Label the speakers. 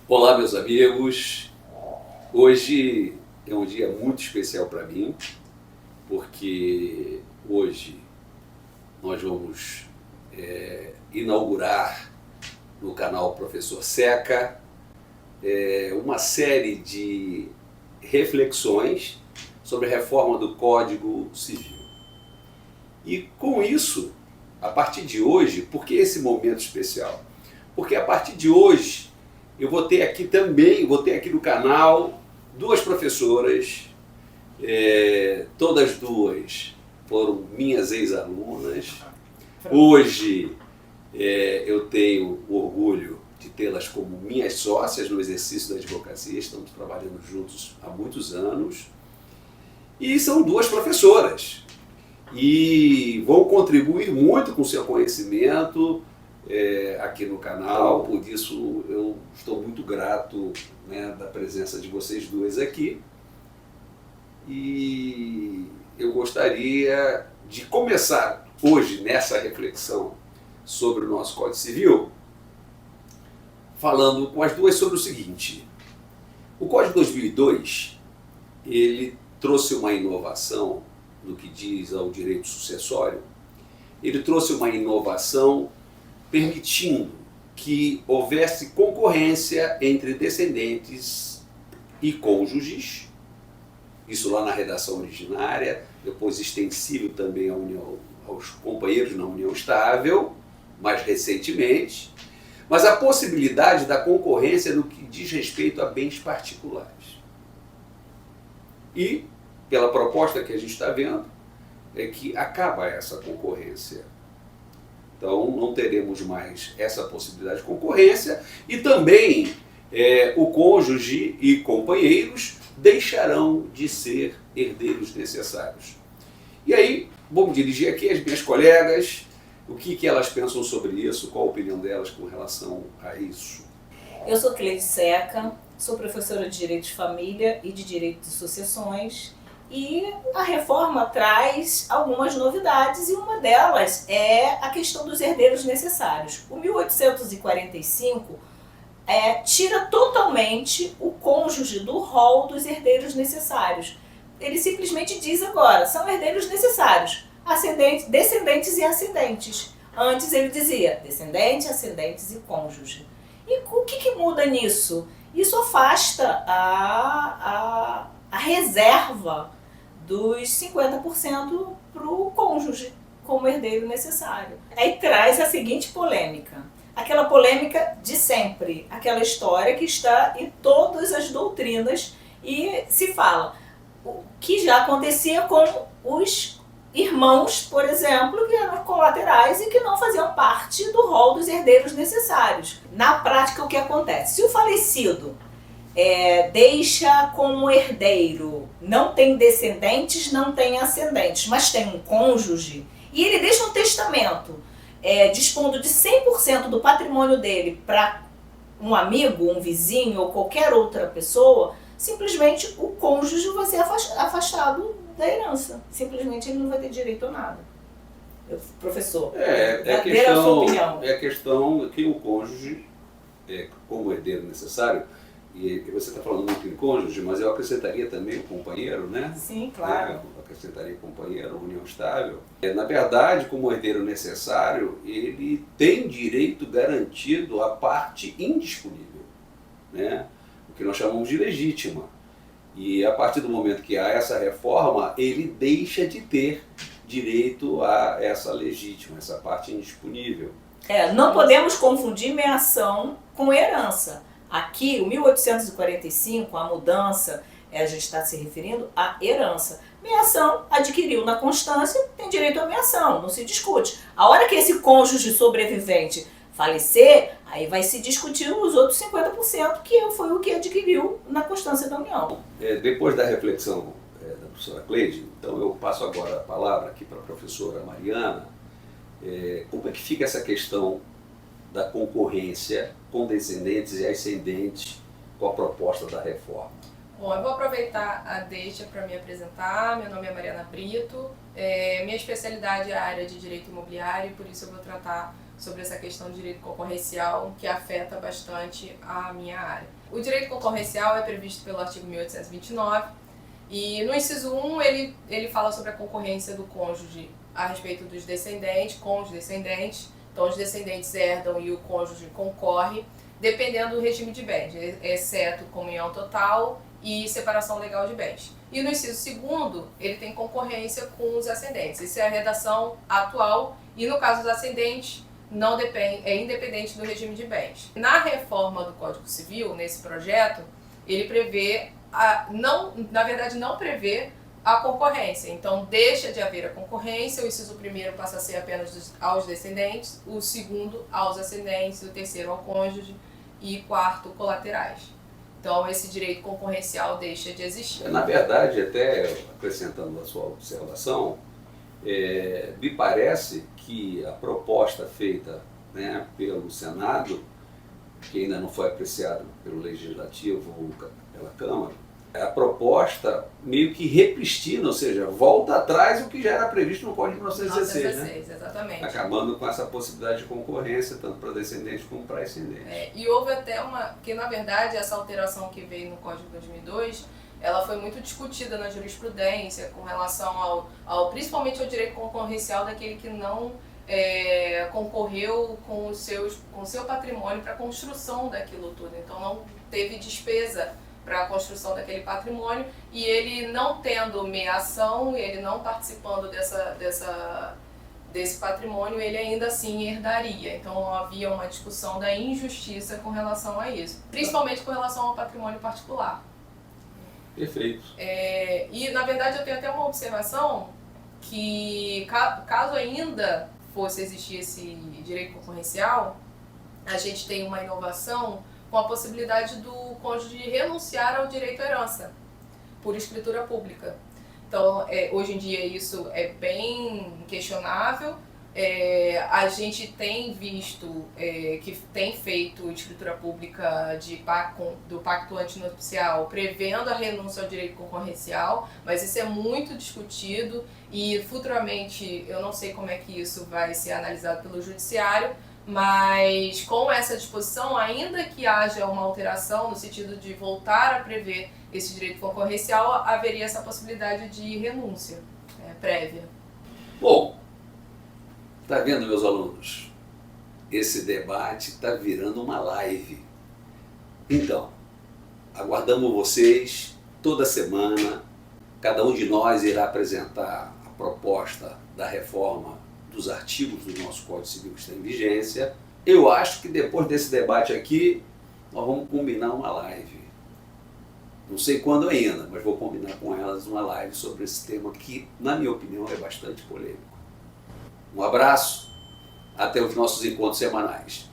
Speaker 1: Olá, meus amigos. Hoje é um dia muito especial para mim, porque hoje nós vamos inaugurar no canal Professor Seca uma série de reflexões sobre a reforma do Código Civil. E com isso, a partir de hoje, por que esse momento especial? Porque a partir de hoje eu vou ter aqui também, no canal, duas professoras, todas duas foram minhas ex-alunas. Hoje eu tenho o orgulho de tê-las como minhas sócias no exercício da advocacia, estamos trabalhando juntos há muitos anos. E são duas professoras e vão contribuir muito com o seu conhecimento aqui no canal, por isso eu estou muito grato, da presença de vocês duas aqui. E eu gostaria de começar hoje nessa reflexão sobre o nosso Código Civil, falando com as duas sobre o seguinte: o Código 2002, ele trouxe uma inovação no que diz ao direito sucessório. Ele trouxe uma inovação permitindo que houvesse concorrência entre descendentes e cônjuges, isso lá na redação originária, depois extensível também aos companheiros na união estável, mais recentemente, mas a possibilidade da concorrência no que diz respeito a bens particulares. E, pela proposta que a gente está vendo, é que acaba essa concorrência. Então, não teremos mais essa possibilidade de concorrência e também o cônjuge e companheiros deixarão de ser herdeiros necessários. E aí, vamos dirigir aqui as minhas colegas, o que elas pensam sobre isso, qual a opinião delas com relação a isso.
Speaker 2: Eu sou Cleide Seca, sou professora de Direito de Família e de Direito de Sucessões. E a reforma traz algumas novidades e uma delas é a questão dos herdeiros necessários. O 1845 tira totalmente o cônjuge do rol dos herdeiros necessários. Ele simplesmente diz agora, são herdeiros necessários, descendentes e ascendentes. Antes ele dizia descendente, ascendentes e cônjuge. E o que muda nisso? Isso afasta a reserva dos 50% para o cônjuge como herdeiro necessário. Aí traz a seguinte polêmica, aquela polêmica de sempre, aquela história que está em todas as doutrinas e se fala o que já acontecia com os irmãos, por exemplo, que eram colaterais e que não faziam parte do rol dos herdeiros necessários. Na prática, o que acontece? Se o falecido deixa como herdeiro, não tem descendentes, não tem ascendentes, mas tem um cônjuge, e ele deixa um testamento dispondo de 100% do patrimônio dele para um amigo, um vizinho ou qualquer outra pessoa, simplesmente o cônjuge vai ser afastado da herança. Simplesmente ele não vai ter direito a nada. Professor, dê a sua opinião.
Speaker 1: É a questão que o cônjuge, como herdeiro necessário, e você está falando muito em cônjuge, mas eu acrescentaria também o companheiro, né?
Speaker 2: Sim, claro.
Speaker 1: Eu acrescentaria o companheiro, a união estável. Na verdade, como herdeiro necessário, ele tem direito garantido à parte indisponível, né? O que nós chamamos de legítima. E a partir do momento que há essa reforma, ele deixa de ter direito a essa legítima, essa parte indisponível.
Speaker 2: Não podemos confundir meação com herança. Aqui, o 1845, a mudança, a gente está se referindo à herança. Meação, adquiriu na constância, tem direito à meação, não se discute. A hora que esse cônjuge sobrevivente falecer, aí vai se discutir os outros 50%, que foi o que adquiriu na constância da união.
Speaker 1: Depois da reflexão da professora Cleide, então eu passo agora a palavra aqui para a professora Mariana. Como é que fica essa questão da concorrência com descendentes e ascendentes com a proposta da reforma?
Speaker 3: Bom, eu vou aproveitar a deixa para me apresentar. Meu nome é Mariana Brito, minha especialidade é a área de direito imobiliário e por isso eu vou tratar sobre essa questão de direito concorrencial que afeta bastante a minha área. O direito concorrencial é previsto pelo artigo 1829 e no inciso 1 ele fala sobre a concorrência do cônjuge a respeito dos descendentes, com os descendentes. Então os descendentes herdam e o cônjuge concorre, dependendo do regime de bens, exceto comunhão total e separação legal de bens. E no inciso 2º, ele tem concorrência com os ascendentes. Essa é a redação atual e no caso dos ascendentes, não depende, é independente do regime de bens. Na reforma do Código Civil, nesse projeto, ele prevê, na verdade não prevê a concorrência. Então deixa de haver a concorrência, o inciso 1º passa a ser apenas aos descendentes, o 2º aos ascendentes, o 3º ao cônjuge e 4º colaterais. Então esse direito concorrencial deixa de existir.
Speaker 1: Na verdade, até acrescentando a sua observação, me parece que a proposta feita, né, pelo Senado, que ainda não foi apreciado pelo Legislativo ou pela Câmara, a proposta meio que repristina, ou seja, volta atrás o que já era previsto no Código de 1916, né?
Speaker 3: Exatamente.
Speaker 1: Acabando com essa possibilidade de concorrência, tanto para descendentes como para ascendentes.
Speaker 3: E houve até porque na verdade essa alteração que veio no Código de 2002, ela foi muito discutida na jurisprudência com relação principalmente ao direito concorrencial daquele que não concorreu com o seu patrimônio para a construção daquilo tudo. Então não teve despesa para a construção daquele patrimônio e ele não tendo meação, ele não participando desse patrimônio, ele ainda assim herdaria. Então havia uma discussão da injustiça com relação a isso, principalmente com relação ao patrimônio particular.
Speaker 1: Perfeito.
Speaker 3: E na verdade eu tenho até uma observação que caso ainda fosse existir esse direito concorrencial, a gente tem uma inovação com a possibilidade do cônjuge renunciar ao direito à herança por escritura pública. Então, hoje em dia isso é bem questionável. A gente tem visto que tem feito escritura pública do pacto antinupcial prevendo a renúncia ao direito concorrencial, mas isso é muito discutido e futuramente eu não sei como é que isso vai ser analisado pelo judiciário, mas com essa disposição, ainda que haja uma alteração no sentido de voltar a prever esse direito concorrencial, haveria essa possibilidade de renúncia prévia.
Speaker 1: Bom, tá vendo, meus alunos? Esse debate está virando uma live. Então, aguardamos vocês toda semana. Cada um de nós irá apresentar a proposta da reforma dos artigos do nosso Código Civil que está em vigência. Eu acho que depois desse debate aqui, nós vamos combinar uma live. Não sei quando ainda, mas vou combinar com elas uma live sobre esse tema que, na minha opinião, é bastante polêmico. Um abraço, até os nossos encontros semanais.